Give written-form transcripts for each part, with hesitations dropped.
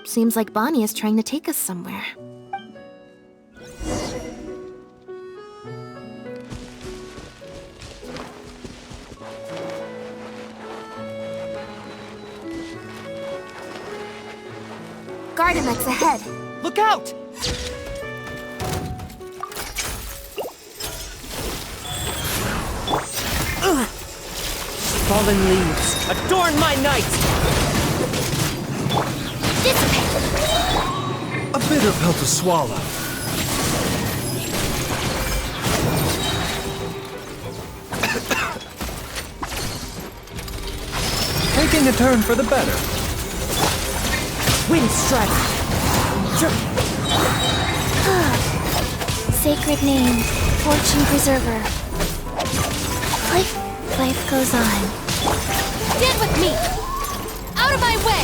Seems like Bonnie is trying to take us somewhere. Gardemex ahead! Look out! Ugh. Fallen leaves, adorn my night! Dissipate! A bitter pill to swallow. Taking a turn for the better. Wind strike! Sacred name, fortune preserver. Life goes on. Stand with me! Out of my way!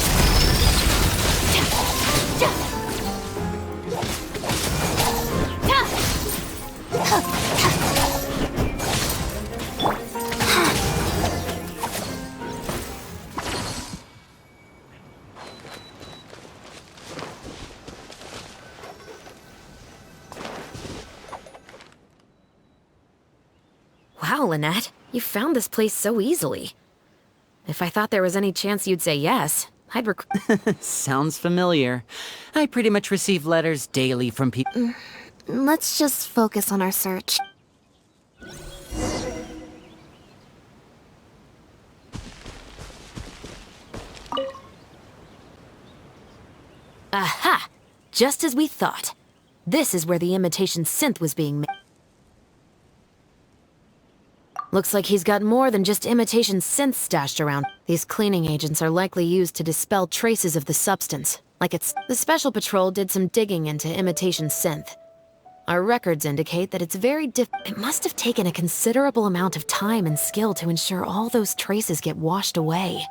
Wow, Lynette, you found this place so easily. If I thought there was any chance you'd say yes, I'd Sounds familiar. I pretty much receive letters daily from people. Let's just focus on our search. Aha! Just as we thought. This is where the imitation synth was being made. Looks like he's got more than just imitation synths stashed around. These cleaning agents are likely used to dispel traces of the substance. The Special Patrol did some digging into imitation synth. Our records indicate that it's it must have taken a considerable amount of time and skill to ensure all those traces get washed away.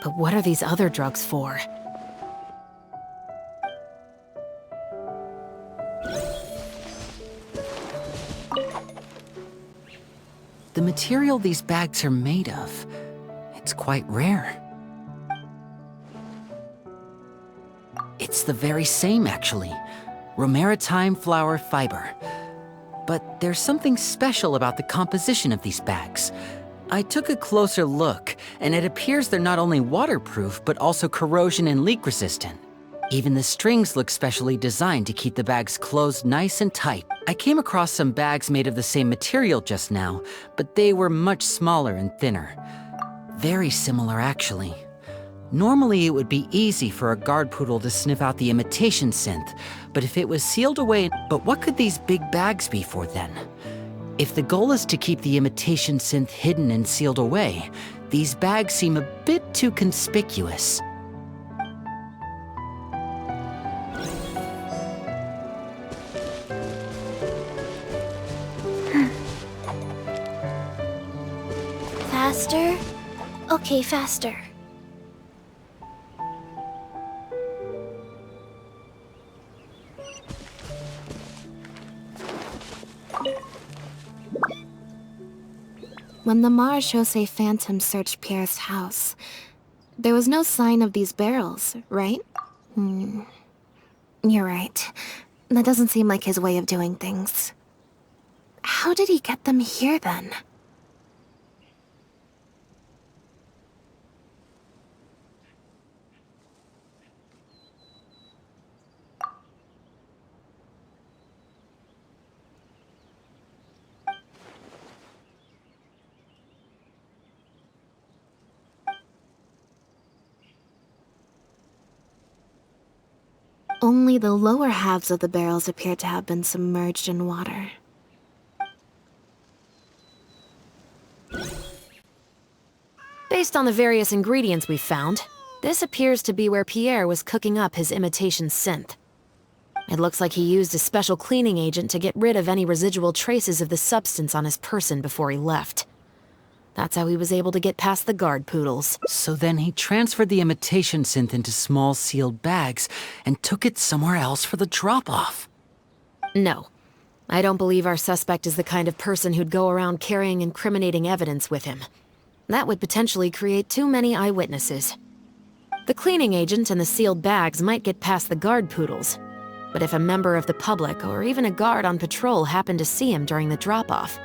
But what are these other drugs for? The material these bags are made of, it's quite rare. It's the very same, actually. Romaritime flower fiber. But there's something special about the composition of these bags. I took a closer look, and it appears they're not only waterproof, but also corrosion and leak resistant. Even the strings look specially designed to keep the bags closed nice and tight. I came across some bags made of the same material just now, but they were much smaller and thinner. Very similar, actually. Normally, it would be easy for a guard poodle to sniff out the imitation synth, but if it was sealed away... But what could these big bags be for, then? If the goal is to keep the imitation synth hidden and sealed away, these bags seem a bit too conspicuous. Faster? Okay, faster. When the Marechaussee Phantom searched Pierre's house, there was no sign of these barrels, right? You're right. That doesn't seem like his way of doing things. How did he get them here, then? Only the lower halves of the barrels appear to have been submerged in water. Based on the various ingredients we've found, this appears to be where Pierre was cooking up his imitation synth. It looks like he used a special cleaning agent to get rid of any residual traces of the substance on his person before he left. That's how he was able to get past the guard poodles. So then he transferred the imitation synth into small sealed bags and took it somewhere else for the drop-off. No. I don't believe our suspect is the kind of person who'd go around carrying incriminating evidence with him. That would potentially create too many eyewitnesses. The cleaning agent and the sealed bags might get past the guard poodles. But if a member of the public or even a guard on patrol happened to see him during the drop-off,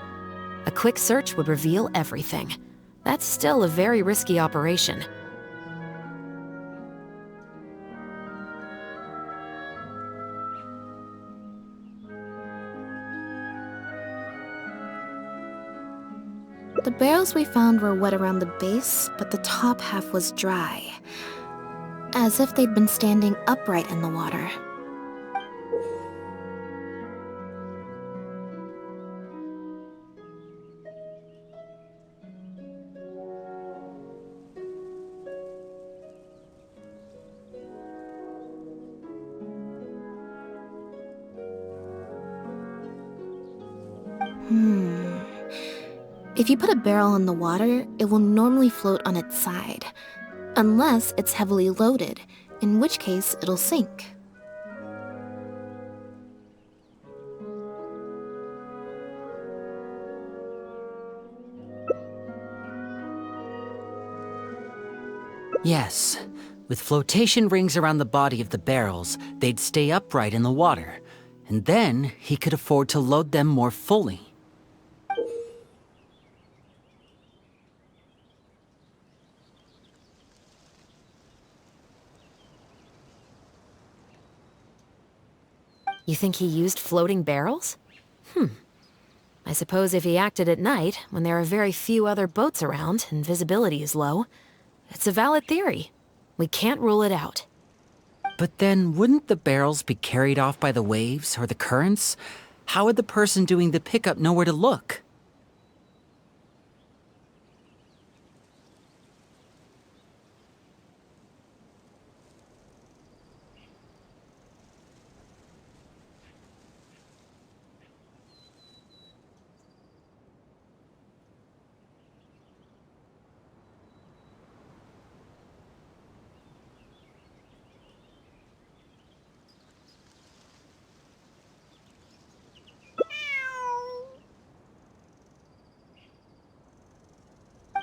a quick search would reveal everything. That's still a very risky operation. The barrels we found were wet around the base, but the top half was dry. As if they'd been standing upright in the water. If you put a barrel in the water, it will normally float on its side. Unless it's heavily loaded, in which case it'll sink. Yes, with flotation rings around the body of the barrels, they'd stay upright in the water, and then he could afford to load them more fully. You think he used floating barrels? I suppose if he acted at night, when there are very few other boats around and visibility is low, it's a valid theory. We can't rule it out. But then, wouldn't the barrels be carried off by the waves or the currents? How would the person doing the pickup know where to look?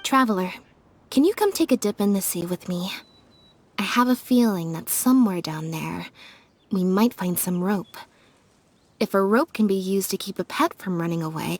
Traveler, can you come take a dip in the sea with me? I have a feeling that somewhere down there, we might find some rope. If a rope can be used to keep a pet from running away,